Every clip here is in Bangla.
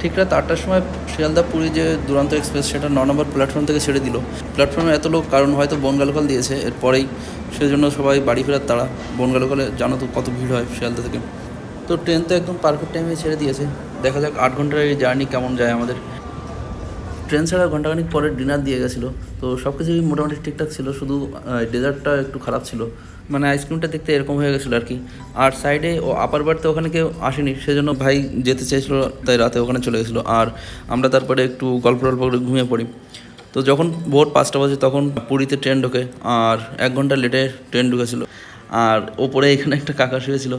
ঠিক রাত 8টার সময় শিয়ালদা পুরী যে দুরন্ত এক্সপ্রেস সেটা 9 নম্বর প্ল্যাটফর্ম থেকে ছেড়ে দিল। প্ল্যাটফর্মে এত লোক কারণ হয়তো বনগা লোকাল দিয়েছে, এরপরেই সেজন্য সবাই বাড়ি ফেরার তাড়া। বনগা লোকালে জানো তো কত ভিড় হয় শিয়ালদা থেকে। তো ট্রেন তো একদম পারফেক্ট টাইমে ছেড়ে দিয়েছে। দেখা যাক 8 ঘন্টার এই জার্নি কেমন যায় আমাদের। ট্রেন ছাড়া ঘন্টাখানিক পরে ডিনার দিয়ে গেছিলো, তো সব কিছুই মোটামুটি ঠিকঠাক ছিল, শুধু ডেজার্টটা একটু খারাপ ছিল, মানে আইসক্রিমটা দেখতে এরকম হয়ে গেছিলো আর কি। আর সাইডে ও আপার বাড়িতে ওখানে কেউ আসেনি, সেজন্য ভাই যেতে চেয়েছিলো, তাই রাতে ওখানে চলে গেছিলো। আর আমরা তারপরে একটু গল্প করে ঘুমিয়ে পড়ি। তো যখন ভোর 5টা বাজে তখন পুরীতে ট্রেন ঢোকে, আর 1 ঘন্টা লেটে ট্রেন ঢুকেছিলো। আর ওপরে এখানে একটা কাকা শুয়েছিল,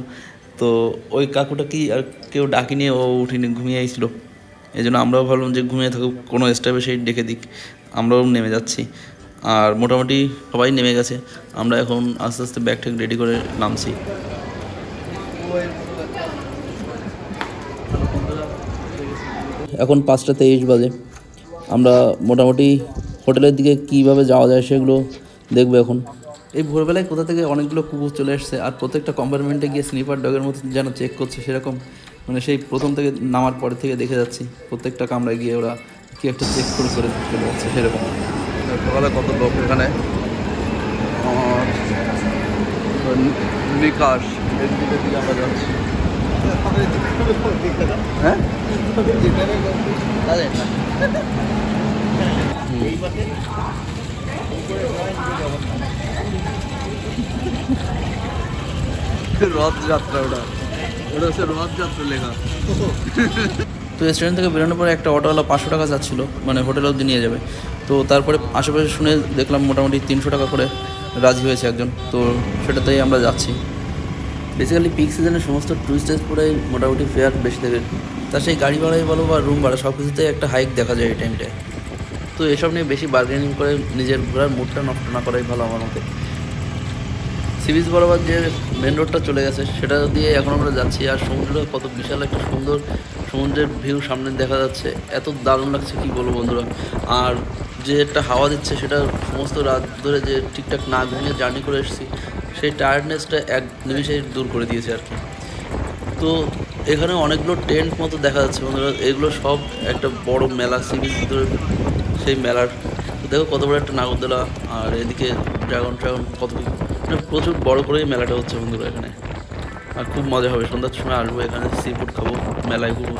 তো ওই কাকুটা কি আর কেউ ডাকিনি, ও উঠিনি, ঘুমিয়ে আইছিল। এই জন্য আমরাও ভাবলাম যে ঘুমিয়ে থাকুক, কোনো স্টাফে সেই ডেকে দিক, আমরাও নেমে যাচ্ছি। আর মোটামুটি সবাই নেমে গেছে, আমরা এখন আস্তে আস্তে ব্যাগ ট্যাগ রেডি করে নামছি। এখন 5টা 23 বাজে। আমরা মোটামুটি হোটেলের দিকে কীভাবে যাওয়া যায় সেগুলো দেখবো এখন। এই ভোরবেলায় কোথা থেকে অনেকগুলো কুকুর চলে এসছে, আর প্রত্যেকটা কম্পার্টমেন্টে গিয়ে স্লিপার ডগের মতো যেন চেক করছে সেরকম, মানে সেই প্রথম থেকে নামার পরে থেকে দেখে যাচ্ছি প্রত্যেকটা কামরায় গিয়ে ওরা কি একটা চেক করে চলে যাচ্ছে সেরকম। সকালে কত লোক এখানে। বিকাশ এর দিকে আমরা যাচ্ছি। হ্যাঁ রথযাত্রা, ওটা হচ্ছে রথযাত্রা লেখা। তো স্টেশন থেকে বেরোনোর পরে একটা অটোওয়ালা 500 টাকা যাচ্ছিলো, মানে হোটেল অবধি নিয়ে যাবে। তো তারপরে আশেপাশে শুনে দেখলাম মোটামুটি 300 টাকা করে রাজি হয়েছে একজন, তো সেটাতেই আমরা যাচ্ছি। বেসিক্যালি পিক সিজনে সমস্ত টুরিস্ট স্পটেই মোটামুটি ফেয়ার বেশি থাকে, তা সেই গাড়ি ভাড়াই বলো বা রুম ভাড়া সব কিছুতেই একটা হাইক দেখা যায় এই টাইমটায়। তো এসব নিয়ে বেশি বার্গেনিং করে নিজের ঘোরার মুডটা নষ্ট না করাই ভালো আমার মতে। সি বিচ বরাবর যে মেন রোডটা চলে গেছে সেটা দিয়ে এখন আমরা যাচ্ছি। আর সমুদ্রটা কত বিশাল একটা সুন্দর সমুদ্রের ভিউ সামনে দেখা যাচ্ছে, এত দারুণ লাগছে কি বলবো বন্ধুরা। আর যে একটা হাওয়া দিচ্ছে সেটা সমস্ত রাত ধরে যে ঠিকঠাক না ঘুমিয়ে জার্নি করে এসেছি সেই টায়ার্ডনেসটা এক নিমিষেই দূর করে দিয়েছে আর কি। তো এখানে অনেকগুলো টেন্ট মতো দেখা যাচ্ছে বন্ধুরা, এগুলো সব একটা বড় মেলা সি বিচ ভিতরে, সেই মেলার দেখো কত বড় একটা নাগরদোলা, আর এদিকে ড্রাগন কত মানে প্রচুর বড় করেই মেলাটা হচ্ছে বন্ধুরা এখানে। আর খুব মজা হবে, সন্ধ্যার সময় আসবো এখানে, সি ফুড খাবো, মেলায় ঘুরবো।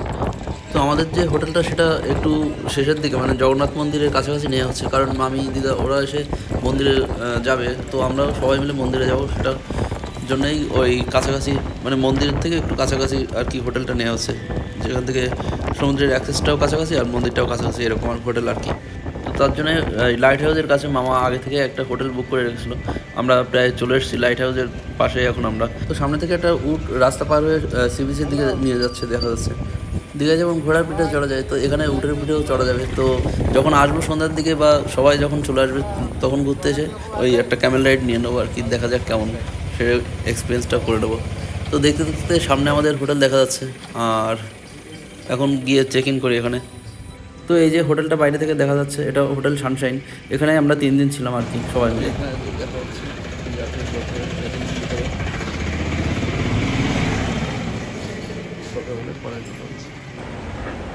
তো আমাদের যে হোটেলটা সেটা একটু শেষের দিকে, মানে জগন্নাথ মন্দিরের কাছাকাছি নেওয়া হচ্ছে, কারণ মামি দিদা ওরা এসে মন্দিরে যাবে, তো আমরা সবাই মিলে মন্দিরে যাবো, সেটার জন্যই ওই কাছাকাছি মানে মন্দিরের থেকে একটু কাছাকাছি আর কি হোটেলটা নেওয়া হচ্ছে, যেখান থেকে সমুদ্রের অ্যাক্সেসটাও কাছাকাছি আর মন্দিরটাও কাছাকাছি, এরকম আর হোটেল আর কি। তো তার জন্য লাইট হাউসের কাছে মামা আগে থেকে একটা হোটেল বুক করে রেখেছিলো। আমরা প্রায় চলে এসেছি লাইট হাউসের পাশে এখন আমরা। তো সামনে থেকে একটা রাস্তা পার হয়ে সি বিচের দিকে নিয়ে যাচ্ছে, দেখা যাচ্ছে। দীঘায় যেমন ঘোড়ার পিঠে চড়া যায়, তো এখানে উটের পিঠেও চড়া যাবে। তো যখন আসবো সন্ধ্যার দিকে বা সবাই যখন চলে আসবে তখন ঘুরতে এসে ওই একটা ক্যামেল রাইড নিয়ে নেবো আর কি, দেখা যাক কেমন, সে এক্সপিরিয়েন্সটা করে নেবো। তো দেখতে দেখতে সামনে আমাদের হোটেল দেখা যাচ্ছে, আর এখন গিয়ে চেক ইন করি এখানে। তো এই যে হোটেলটা বাইরে থেকে দেখা যাচ্ছে, এটা হোটেল সানশাইন, এখানে আমরা 3 দিন ছিলাম আর কি সবাই মিলে।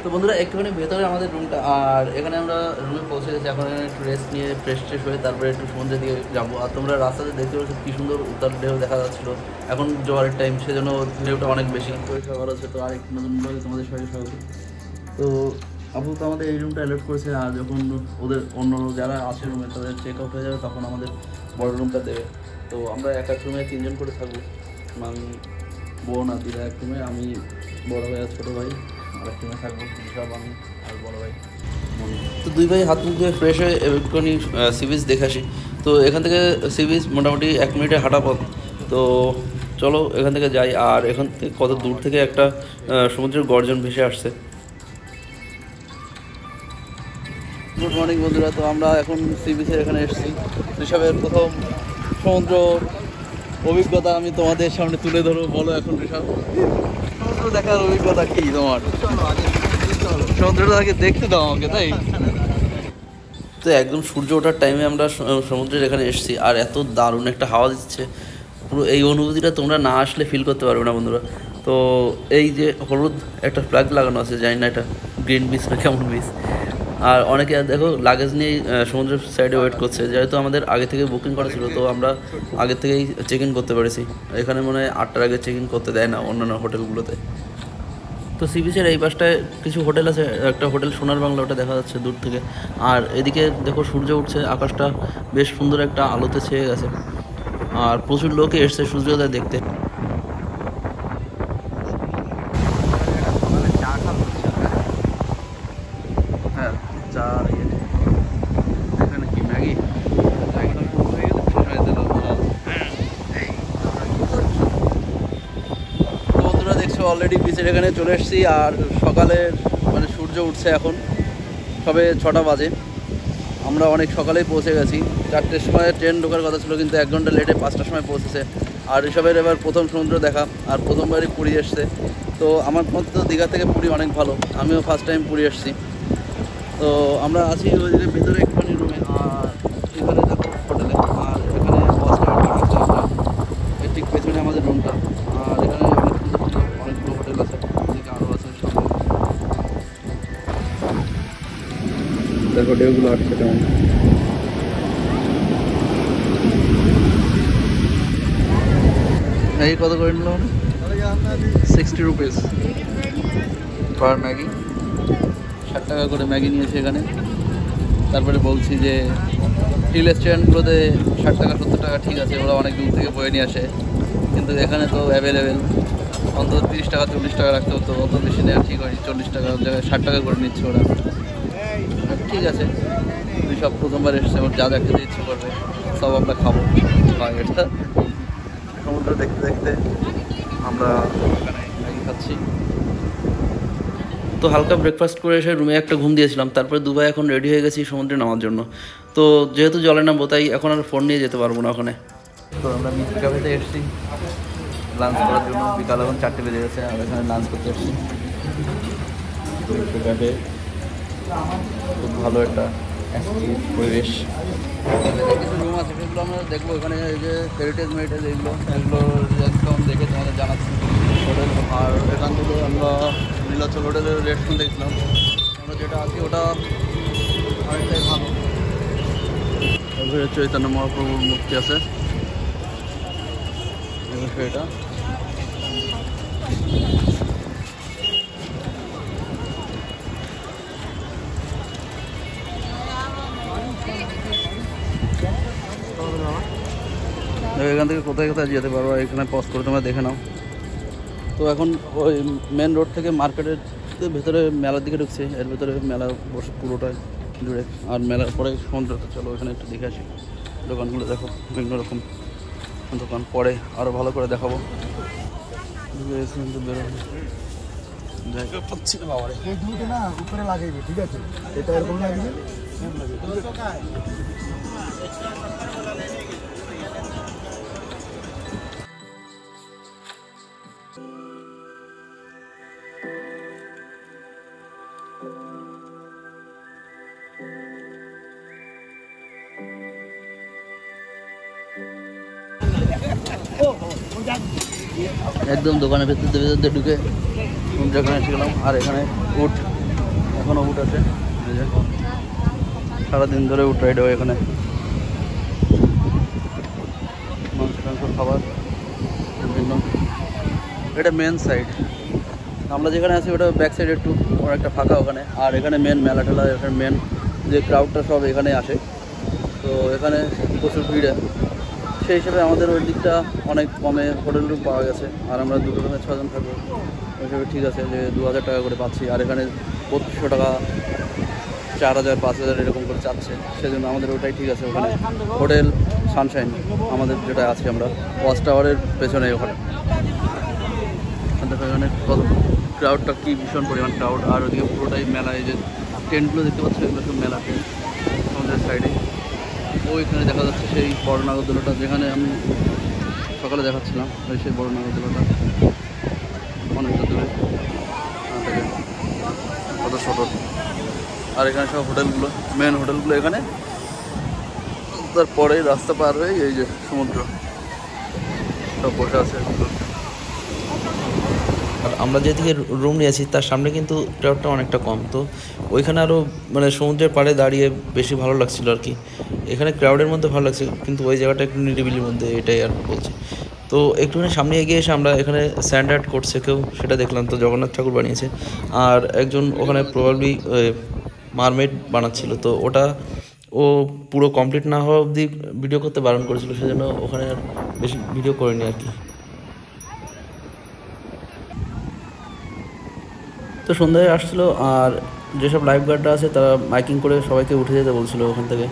তো বন্ধুরা একটুখানি ভেতরে আমাদের রুমটা, আর এখানে আমরা রুমে পৌঁছে গেছি। এখন এখানে একটু রেস্ট নিয়ে ফ্রেশ হয়ে তারপরে একটু সমুদ্রের দিকে যাবো। আর তোমরা রাস্তাতে দেখতে পাচ্ছ কী সুন্দর উত্তাল ঢেউ দেখা যাচ্ছিলো, এখন জোয়ারের টাইম সেজন্য ঢেউটা অনেক বেশি। পরিষ্কার ভালো আছে। তো আরেকটু নতুন ভাবে তোমাদের সবাই স্বাগত। তো আপাতত আমাদের এই রুমটা অ্যালার্ট করেছে, আর যখন ওদের অন্য যারা আছে রুমে তাদের চেক আউট হয়ে যাবে তখন আমাদের বড় রুমটা দেবে। তো আমরা এক রুমে 3 জন করে থাকবো, আমি বোন আর দিদা এক রুমে, আমি বড় ভাই আর ছোটো ভাই আর এক রুমে থাকবো, সব আমি আর বড় ভাই। তো 2 ভাই হাত মুখ ধুয়ে ফ্রেশ হয়ে একটুখানি সি বিচ দেখে আসি। তো এখান থেকে সি বিচ মোটামুটি 1 মিনিটের হাঁটা পথ। তো চলো এখান থেকে যাই। আর এখান থেকে কত দূর থেকে একটা সমুদ্রের গর্জন ভেসে আসছে। গুড মর্নিং বন্ধুরা, তো আমরা এখন সি বিচের এখানে এসেছি। ঋষভের প্রথম সমুদ্র অভিজ্ঞতা আমি তোমাদের সামনে তুলে ধরবো। বলো এখন ঋষভ, সমুদ্র দেখার অভিজ্ঞতা কি তোমার? সমুদ্রটাকে দেখতে দাও আমাকে, তাই তো একদম সূর্য ওঠার টাইমে আমরা সমুদ্রের এখানে এসেছি, আর এত দারুণ একটা হাওয়া দিচ্ছে, পুরো এই অনুভূতিটা তোমরা না আসলে ফিল করতে পারবে না বন্ধুরা। তো এই যে হলুদ একটা ফ্ল্যাগ লাগানো আছে, জানি না এটা গ্রিন বিচ না কেমন বিচ। আর অনেকে দেখো লাগেজ নিয়েই সমুদ্রের সাইডে ওয়েট করছে, যেহেতু আমাদের আগে থেকে বুকিং করা ছিল তো আমরা আগে থেকেই চেক ইন করতে পেরেছি। এখানে মনে হয় 8টার আগে চেক ইন করতে দেয় না অন্যান্য হোটেলগুলোতে। তো সি বিচের এই পাশটায় কিছু হোটেল আছে, একটা হোটেল সোনার বাংলা, ওটা দেখা যাচ্ছে দূর থেকে। আর এদিকে দেখো সূর্য উঠছে, আকাশটা বেশ সুন্দর একটা আলোতে ছেয়ে গেছে, আর প্রচুর লোকে এসছে সূর্যোদয় দেখতে। হ্যাঁ, চা এখানে কি ম্যাগি? বন্ধুরা দেখছো অলরেডি বিচের এখানে চলে এসেছি, আর সকালের মানে সূর্য উঠছে, এখন সবে 6টা বাজে। আমরা অনেক সকালেই পৌঁছে গেছি, 4টের সময় ট্রেন ঢোকার কথা ছিল কিন্তু 1 ঘন্টা লেটে 5টার সময় পৌঁছেছে। আর এসবের এবার প্রথম সমুদ্র দেখা, আর প্রথমবারই পুরী এসছে। তো আমার মতে তো দীঘা থেকে পুরী অনেক ভালো, আমিও ফার্স্ট টাইম পুরী এসেছি। তো আমরা আছি ওই যে ভেতরে একটুখানি রুমে, আর এখানে দেখো হোটেলে, আর এখানে আমরা ঠিক পেছনে আমাদের রুমটা। আর এখানে অনেকগুলো হোটেল আছে, এদিকে আরও আছে সামনে। দেখো ঢেউগুলো আসছে কেমন। ম্যাগি কত করে নিল? 60 রুপিস পার ম্যাগি, 60 টাকা করে ম্যাগি নিয়েছে এখানে। তারপরে বলছি যে হিল রেস্টুরেন্টগুলোতে 60 টাকা 70 টাকা ঠিক আছে, ওরা অনেক দূর থেকে বয়ে নিয়ে আসে, কিন্তু এখানে তো অ্যাভেলেবেল, অন্তত 30 টাকা 40 টাকা রাখতে হতো, অত বেশি নেওয়া ঠিক হয়নি। 40 টাকার জায়গায় 60 টাকা করে নিচ্ছে ওরা। ঠিক আছে, তুই সব প্রথমবার এসছে, ওর যা দেখতে ইচ্ছে করবে সব আমরা খাবো। এটা সমুদ্র দেখতে দেখতে আমরা ম্যাগি খাচ্ছি। তো হালকা ব্রেকফাস্ট করে এসে রুমে একটা ঘুম দিয়েছিলাম, তারপরে দুবাই এখন রেডি হয়ে গেছি সমুদ্রে নামার জন্য। তো যেহেতু জলে নামবো তাই এখন আর ফোন নিয়ে যেতে পারবো না ওখানে। তো আমরা মিষ্টি ক্যাফেতে এসেছি লাঞ্চ করার জন্য, বিকাল এখন 4টে বেজে গেছে, আর এখানে লাঞ্চ করতে এসেছি মিষ্টি ক্যাফে। খুব ভালো একটা পরিবেশ। কিছু রুম আছে সেগুলো আমরা দেখবো, এখানে যে হেরিটেজ মেরিটেজ এগুলো একদম দেখে তোমাদের জানাচ্ছি হোটেল। আর এখান থেকে আমরা নীলাচল হোটেলের রেট শুনতে দেখছিলাম, আমরা যেটা আছি ওটা অনেকটাই ভালো। চৈতন্য মহাপ্রভুর মূর্তি আছে এটা। এখান থেকে কোথায় কোথায় যেতে পারবো, এখানে পজ করে তোমরা দেখে নাও। তো এখন ওই মেন রোড থেকে মার্কেটের ভেতরে মেলার দিকে ঢুকছে, এর ভেতরে মেলা বসে পুরোটাই জুড়ে। আর মেলার পরে সমুদ্রটা, চলো এখানে একটু দেখে আসি। দোকানগুলো দেখো, বিভিন্ন রকম দোকান, পরে আরও ভালো করে দেখাবো। পাচ্ছি না বাবা, উপরে লাগাইবে, ঠিক আছে? এটা এরকম লাগবে। একদম দোকানের ভেতর ভেতর ঢুকে যেখানে এসেছিলাম। আর এখানে উট, এখনও উট আছে, সারাদিন ধরে উট রাইড হয় এখানে। মাংস টাংস খাবার বিভিন্ন। এটা মেন সাইড, আমরা যেখানে আছি ওটা ব্যাক সাইড একটু একটা ফাঁকা ওখানে। আর এখানে মেন মেলা টেলা, এখানে মেন যে ক্রাউডটা সব এখানে আসে। তো এখানে প্রচুর ভিড়, সেই হিসেবে আমাদের ওই দিকটা অনেক কমে হোটেল রুম পাওয়া গেছে। আর আমরা 2 রুমে 6 জন থাকবো, ওই হিসেবে ঠিক আছে যে 2000 টাকা করে পাচ্ছি। আর এখানে 2500 টাকা, 4000, 5000 এরকম করে চাচ্ছে, সেজন্য আমাদের ওটাই ঠিক আছে। ওখানে হোটেল সানশাইন আমাদের যেটা আছে, আমরা ওয়াচ টাওয়ারের পেছনে ওখানে। এখানে কত ক্রাউডটা, কি ভীষণ পরিমাণ ক্রাউড। আর ওদিকে পুরোটাই মেলা, এই যে টেন্টগুলো দেখতে পাচ্ছ এগুলো সব মেলা টেন্ট আমাদের সাইডে। ওইখানে দেখা যাচ্ছে সেই বড় নাগরদোলাটা, যেখানে আমি সকালে দেখাচ্ছিলাম, ওই সেই বড় নাগরদোলাটা অনেকটা দূরে থেকে, কত ছোট। আর এখানে সব হোটেলগুলো, মেন হোটেলগুলো এখানে। তারপরে রাস্তা পার হয়ে এই যে সমুদ্র, সব বসে আছে। আর আমরা যেদিকে রুম নিয়েছি তার সামনে কিন্তু ক্রাউডটা অনেকটা কম, তো ওইখানে আরও মানে সমুদ্রের পাড়ে দাঁড়িয়ে বেশি ভালো লাগছিল আর কি। এখানে ক্রাউডের মধ্যে ভালো লাগছে, কিন্তু ওই জায়গাটা একটু নিরিবিলির মধ্যে, এটাই আর বলছি। তো একটুখানি সামনে এগিয়ে এসে আমরা এখানে স্যান্ড আর্ট করছে কেউ, সেটা দেখলাম। তো জগন্নাথ ঠাকুর বানিয়েছে, আর একজন ওখানে প্রবাবলি মারমেড বানাচ্ছিল। তো ওটা ও পুরো কমপ্লিট না হওয়া অবধি ভিডিও করতে বারণ করেছিল, সেজন্য ওখানে আর বেশি ভিডিও করিনি আর কি। তো সন্ধ্যায় আসছিলো, আর যেসব লাইফ গার্ডরা আছে তারা মাইকিং করে সবাইকে উঠে যেতে বলছিলো ওখান থেকে।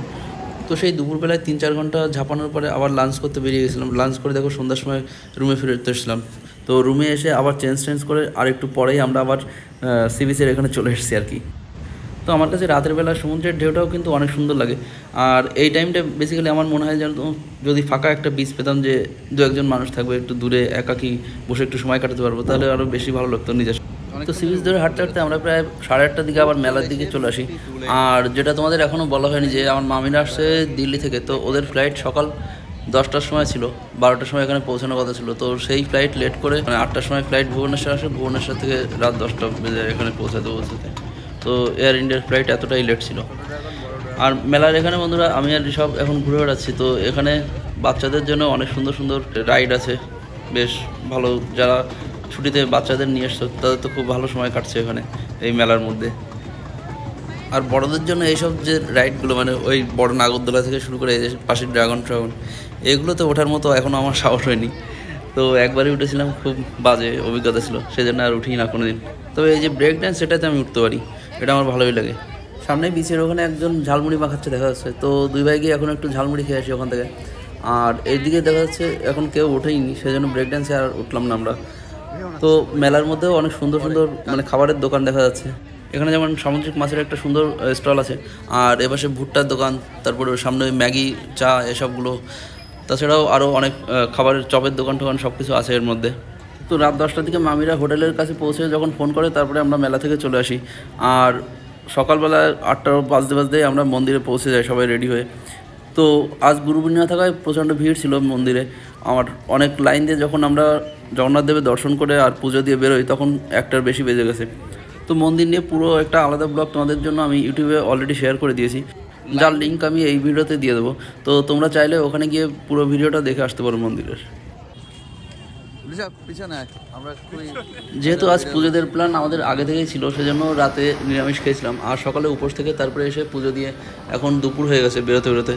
তো সেই দুপুরবেলায় 3-4 ঘন্টা ঝাঁপানোর পরে আবার লাঞ্চ করতে বেরিয়ে গেছিলাম। লাঞ্চ করে দেখো সন্ধ্যার সময় রুমে ফিরতে এসেছিলাম। তো রুমে এসে আবার চেঞ্জ করে আর একটু পরেই আমরা আবার সি বিচের এখানে চলে এসেছি আর কি। তো আমার কাছে রাতের বেলা সমুদ্রের ঢেউটাও কিন্তু অনেক সুন্দর লাগে। আর এই টাইমটা বেসিক্যালি আমার মনে হয় যেন যদি ফাঁকা একটা বিচ পেতাম, যে 2-1 মানুষ থাকবে, একটু দূরে একাকি বসে একটু সময় কাটাতে পারবো, তাহলে আরও বেশি ভালো লাগতো নিজের। তো সি বিচ ধরে হাঁটতে হাঁটতে আমরা প্রায় 8:30টার দিকে আবার মেলার দিকে চলে আসি। আর যেটা তোমাদের এখনও বলা হয়নি, যে আমার মামিরা আসছে দিল্লি থেকে, তো ওদের ফ্লাইট সকাল 10টার সময় ছিল, 12টার সময় এখানে পৌঁছানোর কথা ছিল। তো সেই ফ্লাইট লেট করে, মানে 8টার সময় ফ্লাইট ভুবনেশ্বর আসে, ভুবনেশ্বর থেকে রাত 10টা বেজে এখানে পৌঁছাতে। তো এয়ার ইন্ডিয়ার ফ্লাইট এতটাই লেট ছিল। আর মেলার এখানে বন্ধুরা আমি আর সব এখন ঘুরে বেড়াচ্ছি। তো এখানে বাচ্চাদের জন্য অনেক সুন্দর সুন্দর রাইড আছে, বেশ ভালো। যারা ছুটিতে বাচ্চাদের নিয়ে এসছো তাদের তো খুব ভালো সময় কাটছে এখানে এই মেলার মধ্যে। আর বড়দের জন্য এইসব যে রাইডগুলো, মানে ওই বড় নাগরদোলা থেকে শুরু করে এই যে পাশে ড্রাগন এগুলোতে ওঠার মতো এখনও আমার সাহস হয়নি। তো একবারই উঠেছিলাম, খুব বাজে অভিজ্ঞতা ছিল, সেজন্য আর উঠি না কোনো দিন। তবে এই যে ব্রেক ড্যান্স, সেটাতে আমি উঠতে পারি, এটা আমার ভালোই লাগে। সামনে বিচের ওখানে একজন ঝালমুড়ি মাখাচ্ছে দেখা যাচ্ছে। তো দুই ভাই গিয়ে এখন একটু ঝালমুড়ি খেয়ে আসি ওখান থেকে। আর এইদিকে দেখা যাচ্ছে এখন কেউ ওঠেইনি, সেজন্য ব্রেক ড্যান্সে আর উঠলাম না আমরা। তো মেলার মধ্যেও অনেক সুন্দর সুন্দর মানে খাবারের দোকান দেখা যাচ্ছে। এখানে যেমন সামুদ্রিক মাছের একটা সুন্দর স্টল আছে, আর এপাশে ভুট্টার দোকান, তারপরে সামনে ম্যাগি, চা এসবগুলো। তাছাড়াও আরও অনেক খাবারের চপের দোকান সব কিছু আছে এর মধ্যে। তো রাত 10টার দিকে মামিরা হোটেলের কাছে পৌঁছে যখন ফোন করে, তারপরে আমরা মেলা থেকে চলে আসি। আর সকালবেলা 8টা বাজতেই আমরা মন্দিরে পৌঁছে যাই সবাই রেডি হয়ে। তো আজ গুরু পূর্ণিমা থাকায় প্রচণ্ড ভিড় ছিল মন্দিরে। আমার অনেক লাইন দিয়ে যখন আমরা জগন্নাথ দেবের দর্শন করে আর পুজো দিয়ে বেরোই, তখন 1টার বেশি বেজে গেছে। তো মন্দির নিয়ে পুরো একটা আলাদা ব্লগ তোমাদের জন্য আমি ইউটিউবে অলরেডি শেয়ার করে দিয়েছি, যার লিঙ্ক আমি এই ভিডিওতে দিয়ে দেবো। তো তোমরা চাইলে ওখানে গিয়ে পুরো ভিডিওটা দেখে আসতে পারো মন্দিরের। যেহেতু আজ পুজোদের প্ল্যান আমাদের আগে থেকেই ছিল, সেজন্য রাতে নিরামিষ খেয়েছিলাম, আর সকালে উপোস থেকে তারপরে এসে পুজো দিয়ে এখন দুপুর হয়ে গেছে বেরোতে।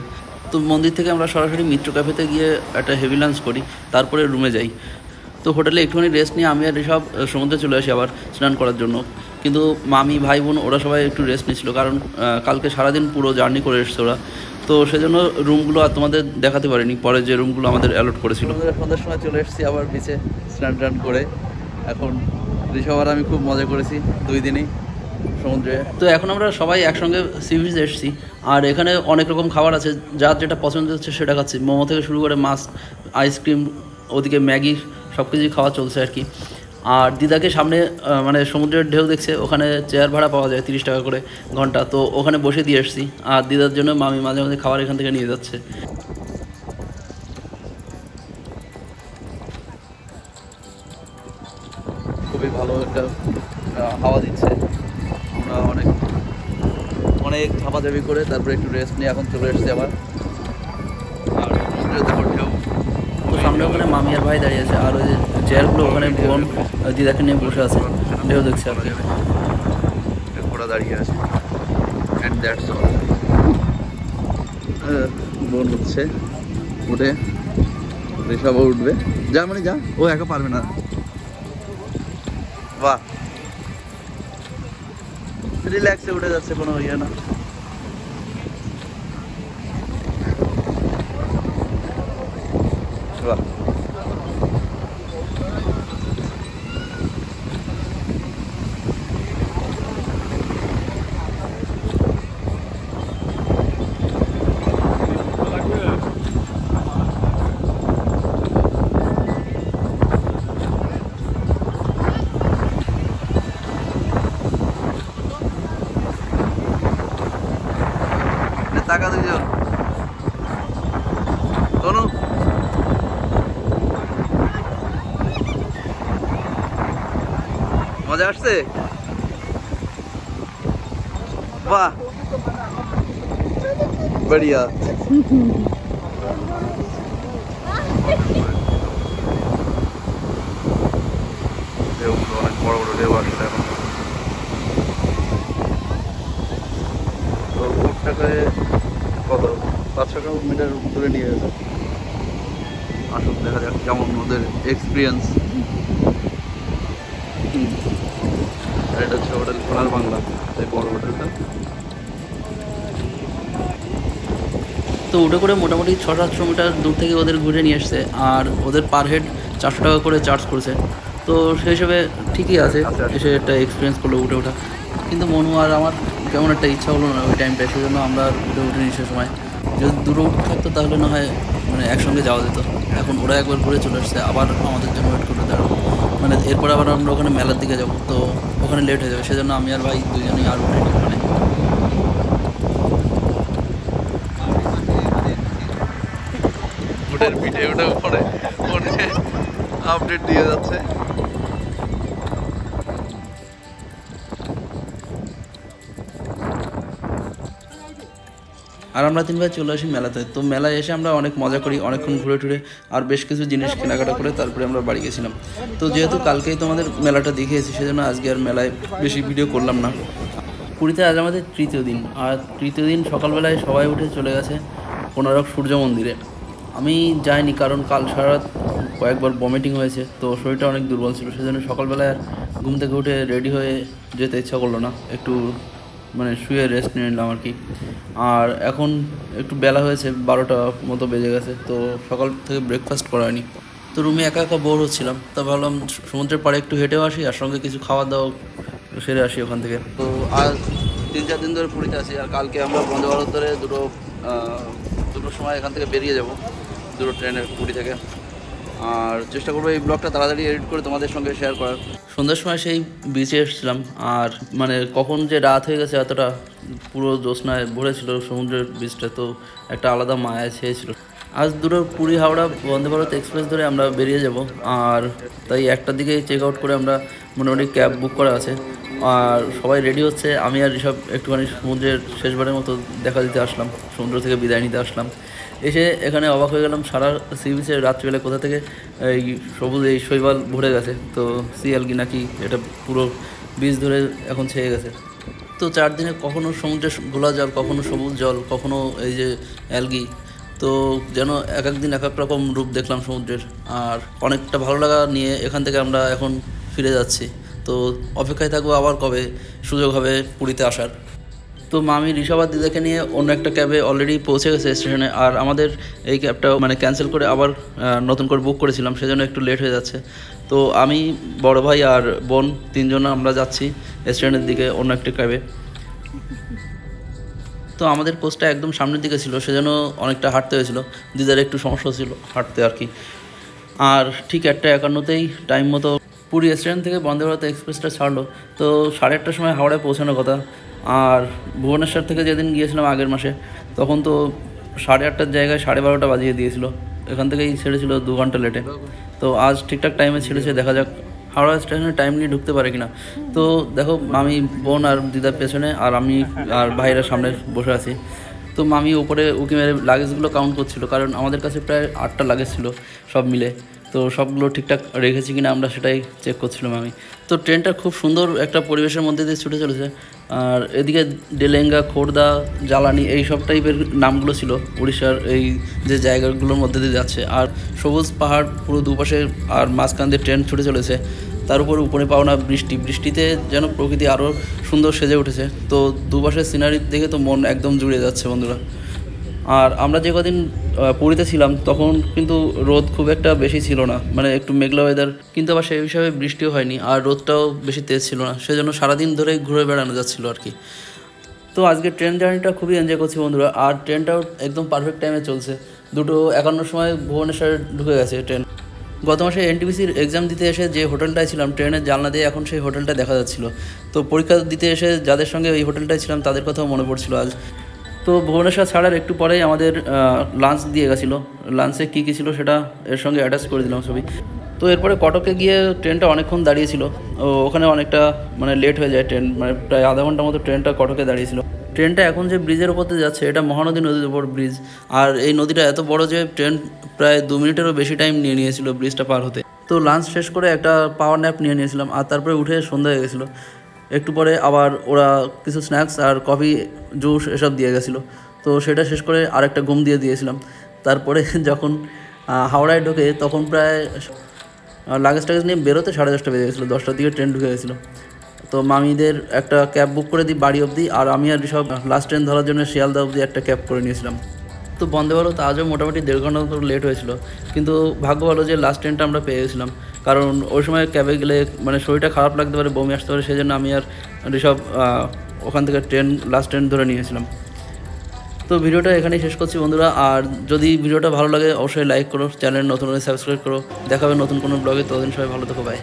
তো মন্দির থেকে আমরা সরাসরি মিত্র ক্যাফেতে গিয়ে একটা হেভি লাঞ্চ করি, তারপরে রুমে যাই। তো হোটেলে একটুখানি রেস্ট নিয়ে আমি আর সব সমুদ্রে চলে আসি আবার স্নান করার জন্য। কিন্তু মামি, ভাই, বোন ওরা সবাই একটু রেস্ট নিচ্ছিল, কারণ কালকে সারাদিন পুরো জার্নি করে এসছে ওরা। তো সেজন্য রুমগুলো আর তোমাদের দেখাতে পারিনি, পরে যে রুমগুলো আমাদের অ্যালট করেছিল। সন্ধ্যার সময় চলে এসেছি আবার বিচে স্নান করে। এখন ঋষভ আর আমি খুব মজা করেছি 2 দিনই সমুদ্রে। তো এখন আমরা সবাই একসঙ্গে সি বিচে এসেছি, আর এখানে অনেক রকম খাবার আছে, যার যেটা পছন্দ হচ্ছে সেটা খাচ্ছি। মোমো থেকে শুরু করে মাছ, আইসক্রিম, ওদিকে ম্যাগি, সব কিছুই খাওয়া চলছে আর কি। আর দিদাকে সামনে মানে সমুদ্রের ঢেউ দেখছে, ওখানে চেয়ার ভাড়া পাওয়া যায় 30 টাকা করে ঘন্টা, তো ওখানে বসে দিয়ে এসেছি। আর দিদার জন্য মামি মাঝে মাঝে খাবার এখান থেকে নিয়ে যাচ্ছে। খুবই ভালো একটা হাওয়া দিচ্ছে। আমরা অনেক ঝাপাঝাপি করে তারপরে একটু রেস্ট নিয়ে এখন চলে এসেছি আবার। আর সমুদ্রের দেখো ঢেউ, তো সামনে ওখানে মামি আর ভাই দাঁড়িয়ে আছে, আর ওই যে চেয়ারগুলো ওখানে বোন দিদাকে নিয়ে বসে আছে, ঢেউ দেখছে আর কি। ঘোড়া দাঁড়িয়ে আছে, অ্যান্ড দ্যাটস অল। বোন উঠছে, উঠে ঋষভও উঠবে। যা মানে যা, ও একা পারবে না। বাহ, রিল্যাক্সে উঠে যাচ্ছে, কোনো ইয়ে না। বাহ, টাকা দুইজন তনু। মজা আসছে? বাহ, বড়িয়া। অনেক বড় বড় ঢেউ আসছে এখন। তো বোটটাকে কত 500 মিটার দূরে নিয়ে গেছে। আসুন দেখা যাক কেমন ওদের এক্সপিরিয়েন্স। এটা হচ্ছে হোটেল সোনার বাংলা, এই বড় হোটেলটা। তো উঠে করে মোটামুটি 600-700 মিটার দূর থেকে ওদের ঘুরে নিয়ে আসছে, আর ওদের পার হেড 400 টাকা করে চার্জ করেছে। তো সেই হিসেবে ঠিকই আছে, এসে একটা এক্সপিরিয়েন্স করলো উঠে ওঠা। কিন্তু মনু আর আমার কেমন একটা ইচ্ছা হলো না ওই টাইমটা, সেই জন্য আমরা উঠে নিই সে সময়। যদি দূরে উঠে থাকতো তাহলে না হয় মানে একসঙ্গে যাওয়া যেত। এখন ওরা একবার ঘুরে চলে আসছে, আবার আমাদের জন্য ওয়েট করে দাঁড়াবো। মানে এরপর আবার আমরা ওখানে মেলার দিকে যাবো, তো ওখানে লেট হয়ে যাবে, সেজন্য আমি আর ভাই দুজনেই আর উঠে ওখানে। উঠের পিঠে ওটা উপরে আপডেট দিয়ে যাচ্ছে। আর আমরা 3 ভাই চলে আসি মেলাতে। তো মেলায় এসে আমরা অনেক মজা করি, অনেকক্ষণ ঘুরে টুরে আর বেশ কিছু জিনিস কেনাকাটা করে তারপরে আমরা বাড়ি গেছিলাম। তো যেহেতু কালকেই তোমাদের মেলাটা দেখিয়েছি, সেজন্য আজকে আর মেলায় বেশি ভিডিও করলাম না। পুরীতে আজ আমাদের তৃতীয় দিন, আর তৃতীয় দিন সকালবেলায় সবাই উঠে চলে গেছে কোনারক সূর্য মন্দিরে। আমি যাইনি, কারণ কাল সারা রাত কয়েকবার ভমিটিং হয়েছে, তো শরীরটা অনেক দুর্বল ছিল, সেজন্য সকালবেলায় আর ঘুম থেকে উঠে রেডি হয়ে যেতে ইচ্ছা করলো না। একটু মানে শুয়ে রেস্ট নিয়ে নিলাম আর কি। আর এখন একটু বেলা হয়েছে, 12টা মতো বেজে গেছে, তো সকাল থেকে ব্রেকফাস্ট করা হয়নি। তো রুমে একা একা বোর হচ্ছিলাম, তা ভাবলাম সমুদ্রের পাড়ে একটু হেঁটেও আসি, আর সঙ্গে কিছু খাওয়া দাওয়া সেরে আসি ওখান থেকে। তো আজ 3-4 দিন ধরে পুরীতে আছি, আর কালকে আমরা বন্দে ভারত ধরে দুটোর সময় এখান থেকে বেরিয়ে যাব, দুটো ট্রেনে পুরী থেকে। আর চেষ্টা করবো এই ব্লগটা তাড়াতাড়ি এডিট করে তোমাদের সঙ্গে শেয়ার করার। সন্ধ্যার সময় সেই বিচে এসেছিলাম, আর মানে কখন যে রাত হয়ে গেছে, এতটা পুরো জ্যোৎস্নায় ভরেছিল সমুদ্রের বিচটা, তো একটা আলাদা মায়া ছেয়েছিল। আজ দুটো পুরী হাওড়া বন্দে ভারত এক্সপ্রেস ধরে আমরা বেরিয়ে যাব, আর তাই 1টার দিকে চেক আউট করে আমরা মোটামুটি ক্যাব বুক করা আছে। আর সবাই রেডি হচ্ছে, আমি আর ঋষভ একটুখানি সমুদ্রের শেষবারের মতো দেখা দিতে আসলাম, সমুদ্র থেকে বিদায় নিতে আসলাম। এসে এখানে অবাক হয়ে গেলাম, সারা সি বিচে রাত্রিবেলা কোথা থেকে এই সবুজ এই শৈবাল ভরে গেছে। তো সি অ্যালগি নাকি এটা পুরো বিচ ধরে এখন ছেয়ে গেছে। তো 4 দিনে কখনো সমুদ্রের ঘোলা জল, কখনো সবুজ জল, কখনো এই যে অ্যালগি, তো যেন এক এক দিন এক এক রকম রূপ দেখলাম সমুদ্রের। আর অনেকটা ভালো লাগা নিয়ে এখান থেকে আমরা এখন ফিরে যাচ্ছি। তো অপেক্ষায় থাকবো আবার কবে সুযোগ হবে পুরীতে আসার। তো মামি ঋষভ আর দিদাকে নিয়ে অন্য একটা ক্যাবে অলরেডি পৌঁছে গেছে স্টেশনে, আর আমাদের এই ক্যাবটা মানে ক্যান্সেল করে আবার নতুন করে বুক করেছিলাম, সেজন্য একটু লেট হয়ে যাচ্ছে। তো আমি, বড় ভাই আর বোন 3 জন আমরা যাচ্ছি স্টেশনের দিকে অন্য একটা ক্যাবে। তো আমাদের কোচটা একদম সামনের দিকে ছিল, সেজন্য অনেকটা হাঁটতে হয়েছিল, দিদার একটু সমস্যা ছিল হাঁটতে আর কি। আর ঠিক 1:51-তেই টাইম মতো পুরী স্টেশন থেকে বন্দে ভারত এক্সপ্রেসটা ছাড়লো। তো 8:30টার সময় হাওড়ায় পৌঁছানোর কথা। আর ভুবনেশ্বর থেকে যেদিন গিয়েছিলাম আগের মাসে, তখন তো 8:30টার জায়গায় 12:30 বাজিয়ে দিয়েছিল, এখান থেকেই ছেড়েছিল 2 ঘন্টা লেটে। তো আজ ঠিকঠাক টাইমে ছেড়েছে, দেখা যাক হাওড়া স্টেশনে টাইম নিয়ে ঢুকতে পারে কিনা। তো দেখো মামি, বোন আর দিদার পেছনে, আর আমি আর ভাইরা সামনে বসে আছি। তো মামি ওপরে উঁকি মেরে লাগেজগুলো কাউন্ট করছিল, কারণ আমাদের কাছে প্রায় 8টা লাগেজ ছিল সব মিলে। তো সবগুলো ঠিকঠাক রেখেছি কিনা আমরা সেটাই চেক করছিলাম আমি। তো ট্রেনটা খুব সুন্দর একটা পরিবেশের মধ্যে দিয়ে ছুটে চলেছে। আর এদিকে ডেলেঙ্গা, খোর্দা, জ্বালানি এই সব টাইপের নামগুলো ছিল উড়িষ্যার এই যে জায়গাগুলোর মধ্যে দিয়ে যাচ্ছে। আর সবুজ পাহাড় পুরো দুপাশে, আর মাঝখান দিয়ে ট্রেন ছুটে চলেছে। তার উপরে পাওনা বৃষ্টিতে যেন প্রকৃতি আরও সুন্দর সেজে উঠেছে। তো দুপাশের সিনারি দেখে তো মন একদম জুড়ে যাচ্ছে বন্ধুরা। আর আমরা যে কদিন পুরীতে ছিলাম তখন কিন্তু রোদ খুব একটা বেশি ছিল না, মানে একটু মেঘলা ওয়েদার, কিন্তু আবার সেই হিসাবে বৃষ্টিও হয়নি, আর রোদটাও বেশি তেজ ছিল না, সেজন্য সারাদিন ধরে ঘুরে বেড়ানো যাচ্ছিলো আর কি। তো আজকে ট্রেন জার্নিটা খুবই এনজয় করছি বন্ধুরা। আর ট্রেনটাও একদম পারফেক্ট টাইমে চলছে, 2:51 সময় ভুবনেশ্বরে ঢুকে গেছে ট্রেন। গত মাসে এনটিপিসির এক্সাম দিতে এসে যে হোটেলটায় ছিলাম, ট্রেনের জানলা দিয়ে এখন সেই হোটেলটা দেখা যাচ্ছিলো। তো পরীক্ষা দিতে এসে যাদের সঙ্গে এই হোটেলটায় ছিলাম তাদের কথাও মনে পড়ছিল আজ। তো ভুবনেশ্বর ছাড়ার একটু পরেই আমাদের লাঞ্চ দিয়ে গেছিলো। লাঞ্চে কী কী ছিল সেটা এর সঙ্গে অ্যাটাচ করে দিলাম ছবি। তো এরপরে কটকে গিয়ে ট্রেনটা অনেকক্ষণ দাঁড়িয়েছিল, ওখানে অনেকটা মানে লেট হয়ে যায় ট্রেন, মানে প্রায় আধা ঘন্টার মতো ট্রেনটা কটকে দাঁড়িয়েছিল। ট্রেনটা এখন যে ব্রিজের উপর দিয়ে যাচ্ছে এটা মহানদী নদীর উপর ব্রিজ, আর এই নদীটা এত বড় যে ট্রেন প্রায় 2 মিনিটেরও বেশি টাইম নিয়ে নিয়েছিল ব্রিজটা পার হতে। তো লাঞ্চ শেষ করে একটা পাওয়ার ন্যাপ নিয়ে নিয়েছিলাম, আর তারপরে উঠে সন্ধ্যা হয়ে গেছিলো। একটু পরে আবার ওরা কিছু স্ন্যাক্স আর কফি জুস এসব দিয়ে গেছিলো, তো সেটা শেষ করে আরেকটা ঘুম দিয়ে দিয়েছিলাম। তারপরে যখন হাওড়ায় ঢোকে তখন প্রায় লাগেজ টাগেজ নিয়ে বেরোতে 10:30 বেজে গেছিলো, 10টার দিকে ট্রেন ঢুকে গেছিলো। তো মামিদের একটা ক্যাব বুক করে দিই বাড়ি অবধি, আর আমি আর সব লাস্ট ট্রেন ধরার জন্য শিয়ালদা অবধি একটা ক্যাব করে নিয়েছিলাম। তো বন্দে ভারত আজও মোটামুটি 1.5 ঘন্টা মতো লেট হয়েছিল, কিন্তু ভাগ্য ভালো যে লাস্ট ট্রেনটা আমরা পেয়ে গেছিলাম, কারণ ওই সময় ক্যাবে গেলে মানে শরীরটা খারাপ লাগতে পারে, বমি আসতে পারে, সেই জন্য আমি আর ঋষভ ওখান থেকে লাস্ট ট্রেন ধরে নিয়েছিলাম। তো ভিডিওটা এখানেই শেষ করছি বন্ধুরা, আর যদি ভিডিওটা ভালো লাগে অবশ্যই লাইক করো, চ্যানেল নতুন হলে সাবস্ক্রাইব করো। দেখা হবে নতুন কোনো ব্লগে, ততদিন সবাই ভালো থেকো, বাই।